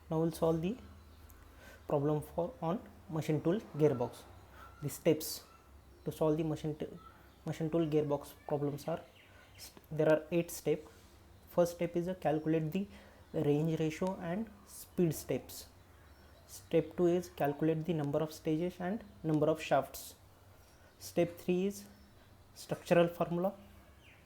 Now we'll solve the problem for on machine tool gearbox. The steps to solve the machine tool gearbox problems are, there are 8 steps. First step is calculate the range ratio and speed steps. Step 2 is calculate the number of stages and number of shafts. Step 3 is structural formula.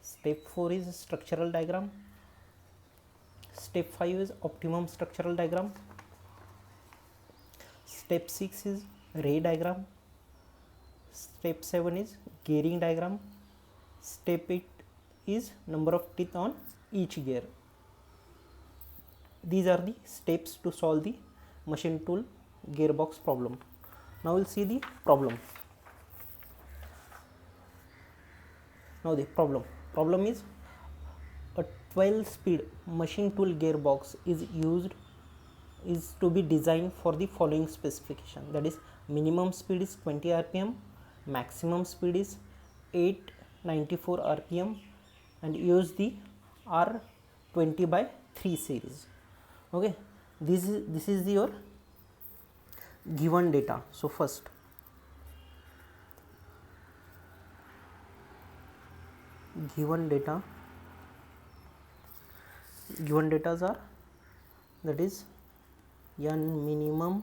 Step 4 is structural diagram. Step 5 is optimum structural diagram. Step 6 is ray diagram. Step 7 is gearing diagram. Step 8 is number of teeth on each gear. These are the steps to solve the machine tool gearbox problem. Now we'll see the problem. Now the problem is a 12-speed machine tool gearbox is to be designed for the following specification, that is minimum speed is 20 rpm, maximum speed is 894 rpm, and use the R20/3 series. Okay, this is your given data. So first given data are, that is n minimum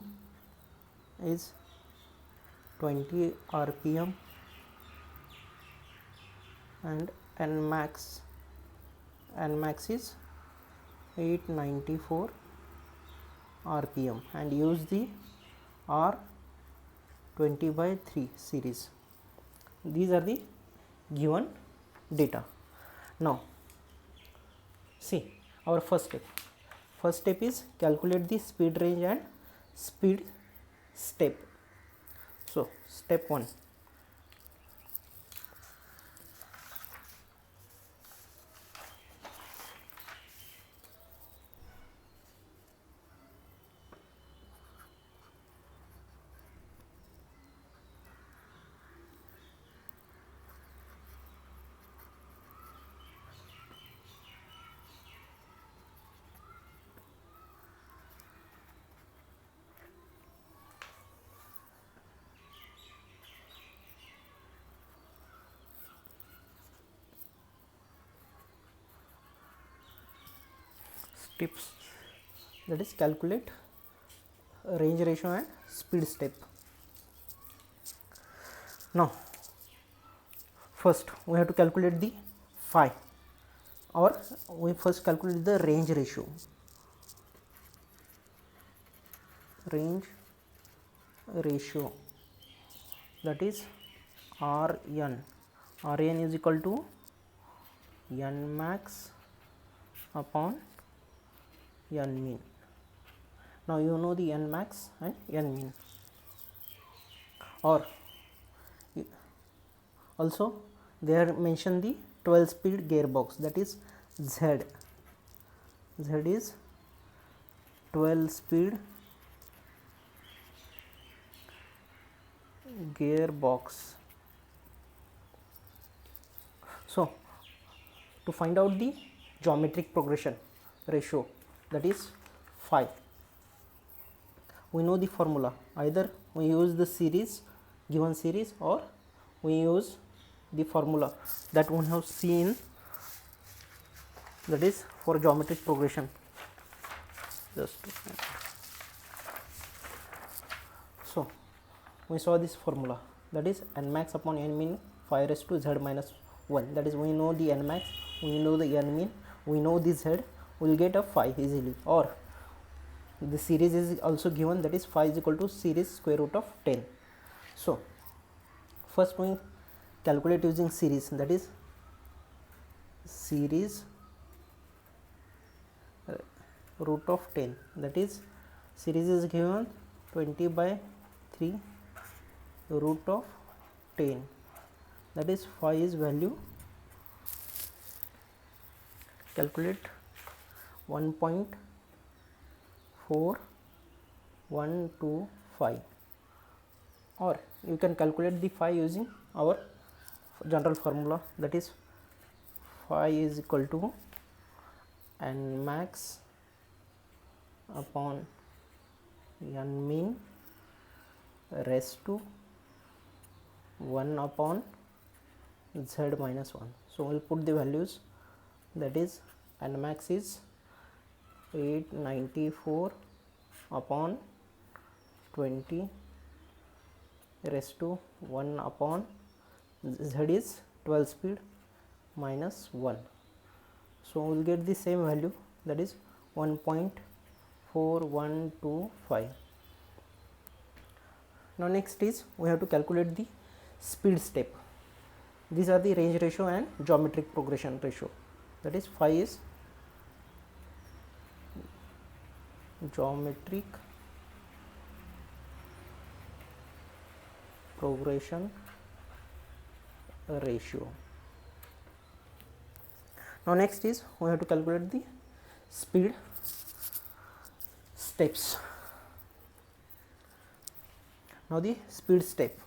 is 20 rpm and n max is 894 rpm, and use the R20/3 series. These are the given data. Now see our first step is calculate the speed range and speed step. So step 1, steps, that is calculate range ratio and speed step. Now first we have to calculate the phi, or we first calculate the range ratio. That is Rn is equal to n max upon n mean. Now you know the n max and n mean. Or also they are mentioned the 12-speed gearbox, that is Z is 12-speed gearbox. So to find out the geometric progression ratio, that is phi, we know the formula. Either we use the given series, or we use the formula that we have seen, that is for geometric progression. So we saw this formula, that is n max upon n mean phi raised to z minus 1. That is, we know the n max, we know the n mean, we know the z, we will get a phi easily. Or the series is also given, that is phi is equal to series square root of 10. So first we calculate using series, that is series root of 10, that is series is given 20/3 root of 10, that is phi is value, calculate 1.4125, or you can calculate the phi using our general formula, that is phi is equal to n max upon n min raised to 1 upon z minus 1. So, we will put the values, that is n max is 894 upon 20 raised to 1 upon z is 12 speed minus 1. So, we will get the same value, that is 1.4125. Now, next is we have to calculate the speed step. These are the range ratio and geometric progression ratio, that is phi is geometric progression ratio. Now, next is we have to calculate the speed steps. Now, the speed step.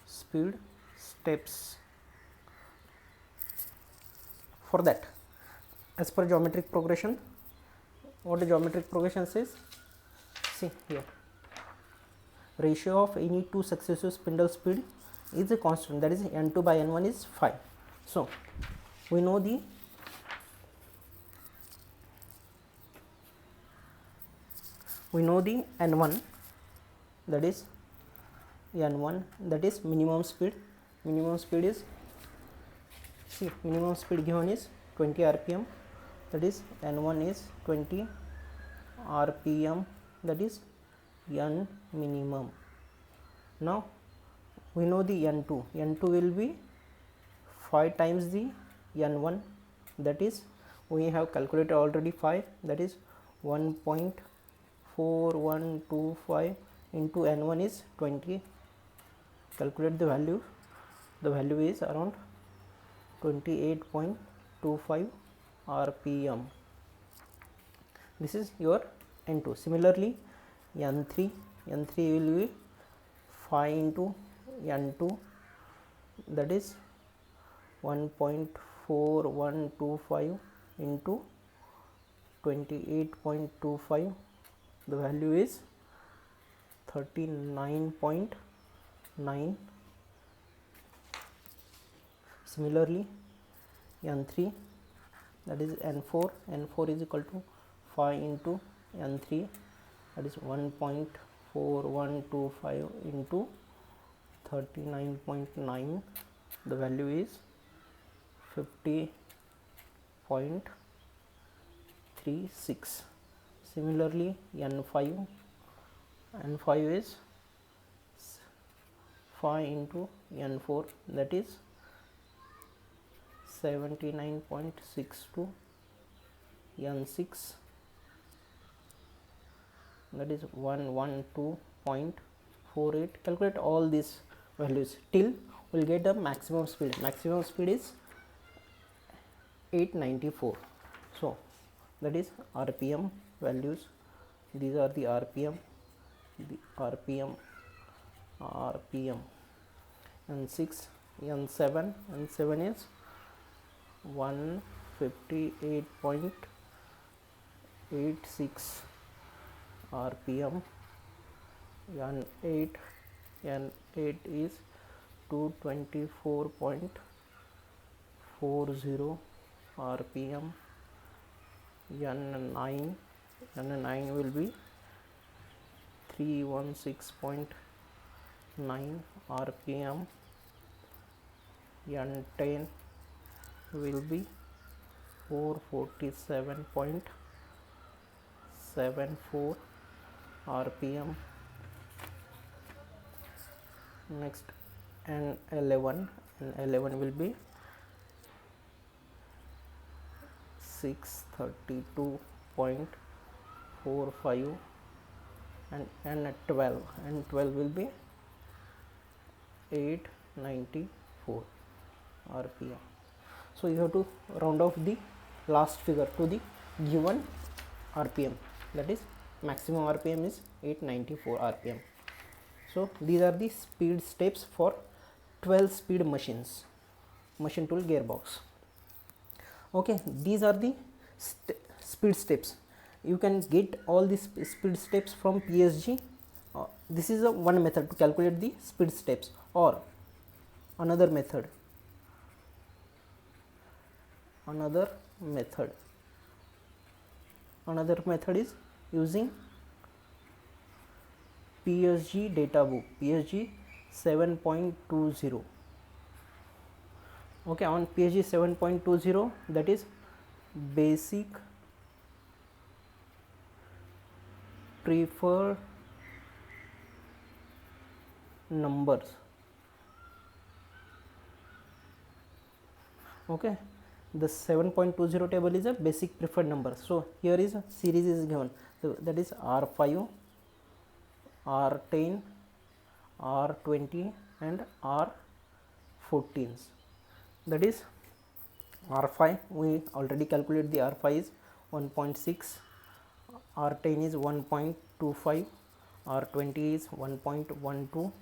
Speed steps. For that, as per geometric progression, what the geometric progression says, see here, ratio of any two successive spindle speed is a constant, that is n2 by n1 is 5. So, we know the n1, that is n1, that is minimum speed. Minimum speed is, see, minimum speed given is 20 rpm, that is n1 is 20 rpm, that is n minimum. Now, we know the n2. N2 will be 5 times the n1, that is we have calculated already 5, that is 1.4125 into n1 is 20. Calculate the value. The value is around 28.25 rpm. This is your n2. Similarly, n3 will be 5 into n2, that is 1.4125 into 28.25. the value is 39.9. Similarly, n3, that is n4 is equal to 5 into n3, that is 1.4125 into 39.9. the value is 50.36. Similarly, n5 is 5 into n4, that is 79.62. n6, that is 112.48. calculate all these values till we will get the maximum speed. Maximum speed is 894. So, that is rpm values. These are the rpm, n6, n7 is 158.86 rpm, n8 is 224.40 rpm, n9 will be 316.9 rpm, n10 will be 447.74 rpm. Next, n11 will be 632.45, and n12 will be 894 rpm. So, you have to round off the last figure to the given rpm, that is maximum rpm is 894 rpm. So, these are the speed steps for 12 speed machine tool gearbox. Okay, these are the speed steps. You can get all these speed steps from PSG. This is one method to calculate the speed steps. Or another method is using PSG data book, PSG 7.20. okay, on PSG 7.20, that is basic preferred numbers. okay, the 7.20 table is a basic preferred number. So here is a series is given, so that is R5, R10, R20 and R14s. that is R5, we already calculated the R5 is 1.6, R10 is 1.25, R20 is 1.12,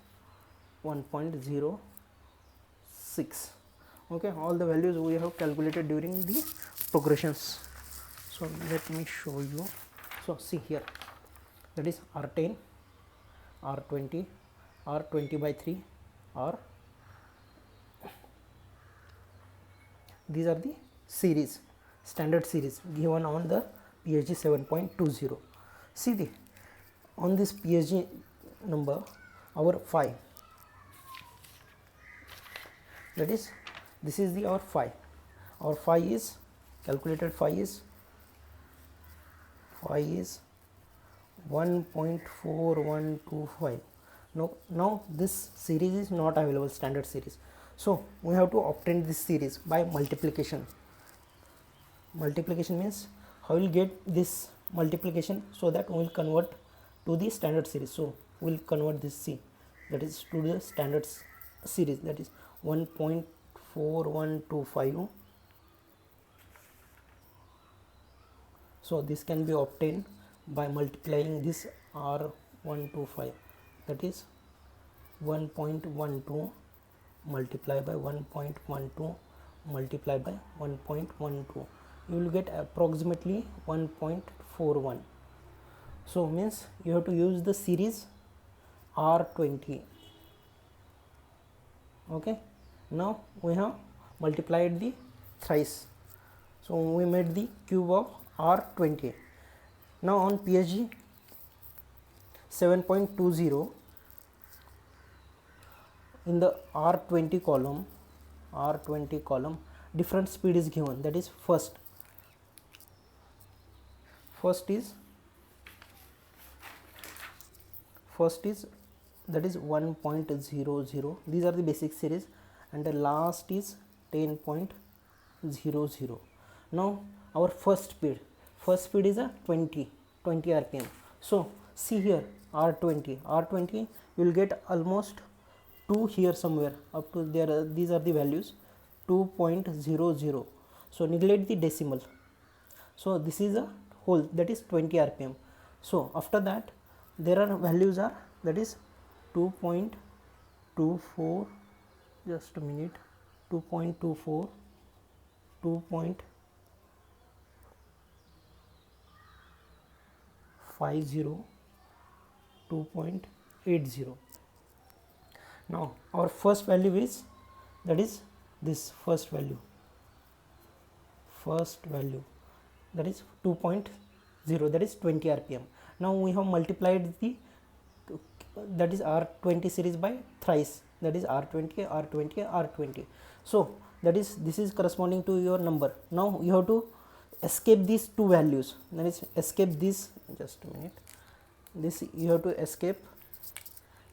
1.06. okay, all the values we have calculated during the progressions. So let me show you. So see here, that is R10, R20, R20 by 3, R. These are the series, standard series given on the PSG 7.20. see the on this PSG number, our phi, that is this is the our phi. Our phi is calculated, phi is 1.4125. now this series is not available, standard series. So we have to obtain this series by multiplication. Multiplication means how will get this multiplication, so that we will convert to the standard series. So we will convert this C, that is to the standard series, that is 1.4125. so this can be obtained by multiplying this R125, that is 1.12 multiply by 1.12 multiply by 1.12, you will get approximately 1.41. so means you have to use the series R20. okay, now we have multiplied the thrice, so we made the cube of R20. now on PSG 7.20, in the R20 column different speed is given, that is first is that is 1.00, these are the basic series, and the last is 10.00. now our first speed is a 20 rpm. so see here R20 you will get almost 2 here somewhere, up to there these are the values 2.00. so neglect the decimal, so this is a whole, that is 20 rpm. so after that there are values are, that is 2.24, just a minute, 2.24, 2.50, 2.80. now our first value is, that is this first value that is 2.0, that is 20 rpm. now we have multiplied the, that is R20 series by thrice, that is R20. so that is, this is corresponding to your number. now you have to escape these two values, that is escape this, just a minute, this you have to escape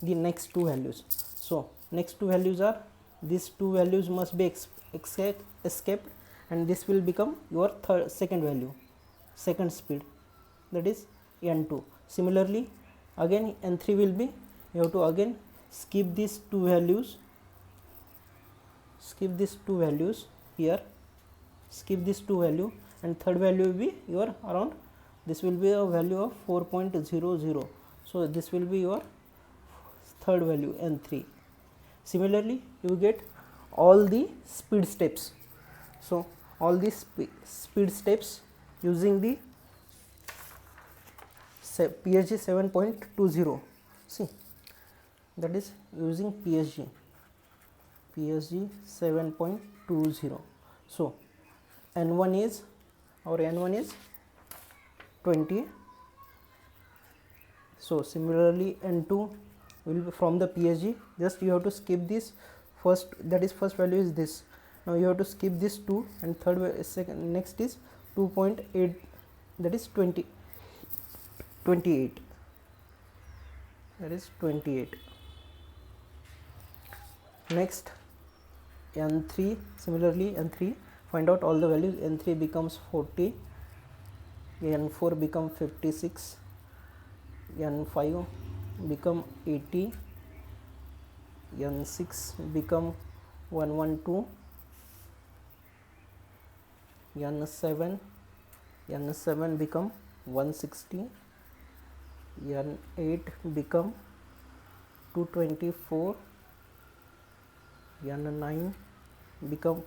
the next two values. so next two values are, these two values must be escaped, and this will become your second value, second speed, that is N2. similarly again N3 will be, you have to again skip these two values here, skip this two value, and third value will be your around, this will be a value of 4.00. so this will be your third value N3. similarly you get all the speed steps. so all these speed steps using the PSG 7.20. See, that is using PSG 7.20. So N1 is, our N1 is 20. So similarly N2 will be from the PSG. Just you have to skip this first, that is first value is this. Now you have to skip this 2, and second next is 2.8, that is 28, that is 28. Next N3, similarly N3, find out all the values. N3 becomes 40, N4 become 56, N5 become 80, N6 become 112, N7 become 160, N8 become 224, N9 become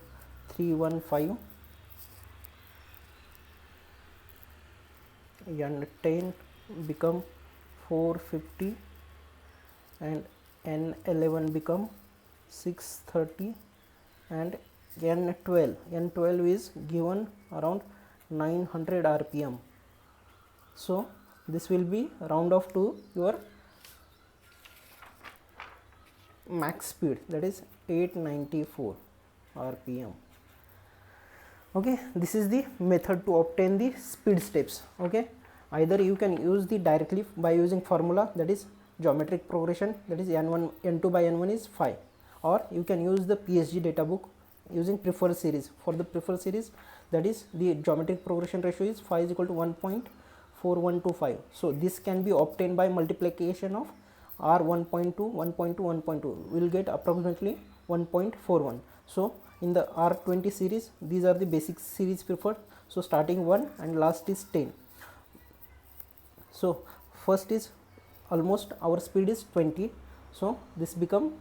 315, N10 become 450, and N11 become 630, and N12 is given around 900 rpm. So this will be round off to your max speed, that is 894 rpm. Okay, this is the method to obtain the speed steps. Okay, either you can use the directly by using formula, that is geometric progression, that is N2 by N1 is 5, or you can use the PSG data book using preferred series. For the preferred series, that is the geometric progression ratio is 5 is equal to 1.4125. So this can be obtained by multiplication of R 1.2, 1.2, 1.2, we will get approximately 1.41. So in the R20 series, these are the basic series preferred. So starting 1 and last is 10. So first is almost our speed is 20. So this become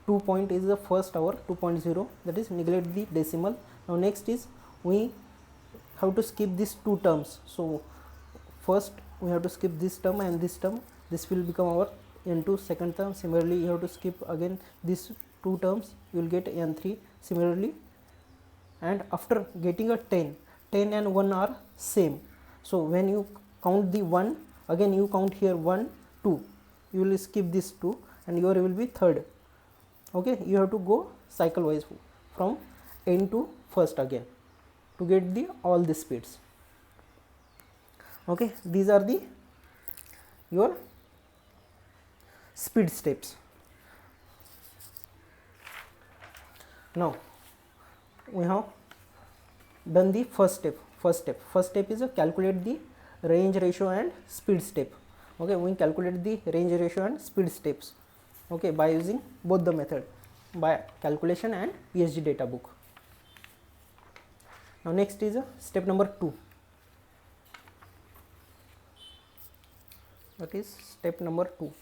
2 point is the first our 2.0, that is neglect the decimal. Now next is we have to skip these two terms. So first we have to skip this term and this term, this will become our N2 second term. Similarly you have to skip again these two terms, you will get N3 similarly. And after getting a 10 and 1 are same. So when you count the 1, again you count here 1, 2, you will skip this 2 and your will be third. Okay, you have to go cycle wise from N to first again to get the all the speeds. Okay, these are the your speed steps. Now we have done the first step. First step is to calculate the range ratio and speed step. Okay, we calculate the range ratio and speed steps. Okay, by using both the method, by calculation and PSG data book. Now next is step number 2. That is step number 2.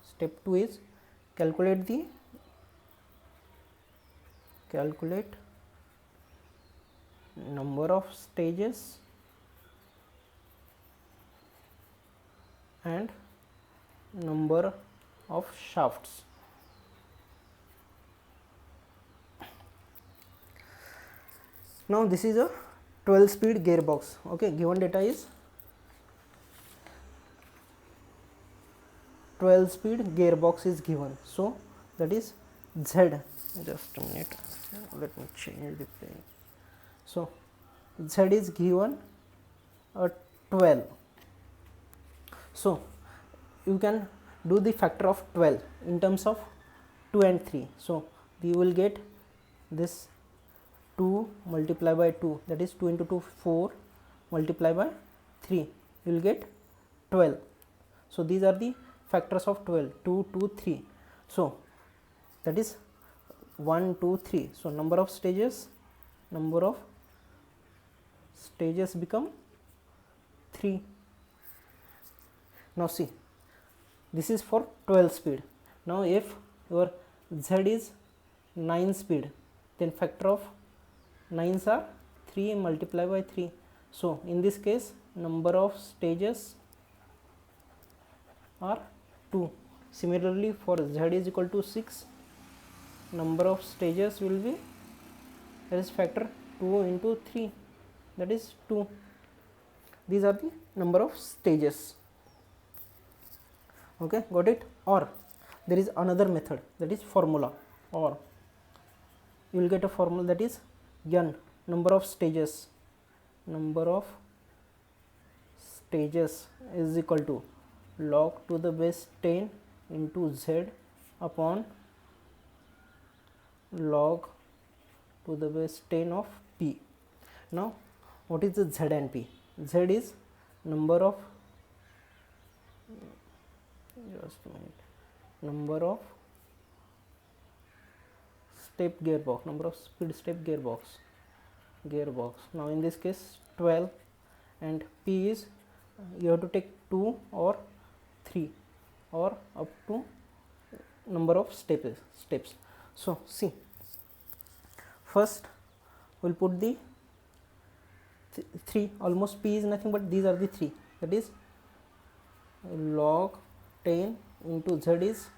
Step 2 is calculate number of stages and number of shafts. Now this is a 12 speed gearbox. Okay, given data is 12 speed gearbox is given. So that is Z, just a minute, let me change the plane. So Z is given a 12. So you can do the factor of 12 in terms of 2 and 3. So you will get this 2 multiplied by 2, that is 2 into 2 4 multiplied by 3, you will get 12. So these are the factors of 12, 2, 2, 3. So that is 1, 2, 3. So number of stages become 3. Now see, this is for 12 speed. Now if your Z is 9 speed, then factor of 9s are 3 multiplied by 3. So in this case number of stages are 2. Similarly for z is equal to 6, number of stages will be, that is factor 2 into 3, that is 2. These are the number of stages. Okay, got it? Or there is another method, that is formula, or you will get a formula, that is n, number of stages is equal to log to the base 10 into z upon log to the base 10 of p. Now what is the z and p? Z is number of, just a minute, number of step gearbox, number of speed step gearbox. Now in this case 12, and p is, you have to take 2 or 3 or up to number of steps. So see, first we'll put the 3, almost p is nothing but these are the 3, that is log 10 into z is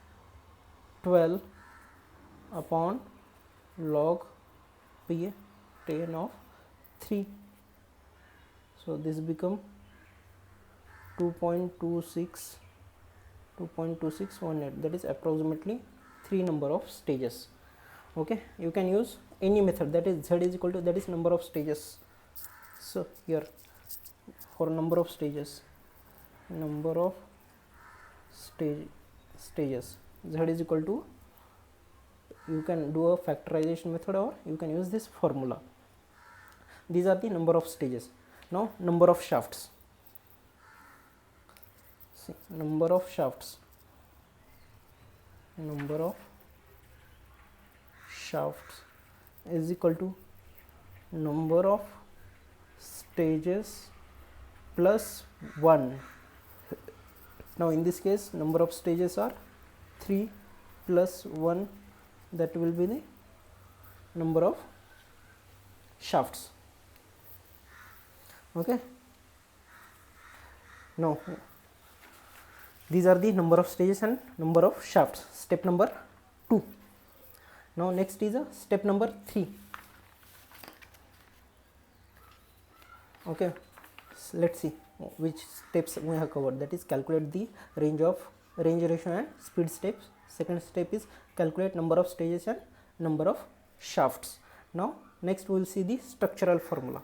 12 upon log p 10 of 3. So this become 2.2618, that is approximately 3 number of stages. Okay, you can use any method, that is z is equal to, that is number of stages. So here for number of stages, stages, z is equal to, you can do a factorization method or you can use this formula. These are the number of stages. Now number of shafts. See, number of shafts is equal to number of stages plus 1. Now in this case number of stages are 3 plus 1, that will be the number of shafts. Okay, now these are the number of stages and number of shafts, step number 2. Now next is a step number 3. Okay, so let's see which steps we have covered, that is calculate the range ratio and speed steps. Second step is calculate number of stages and number of shafts. Now next we will see the structural formula.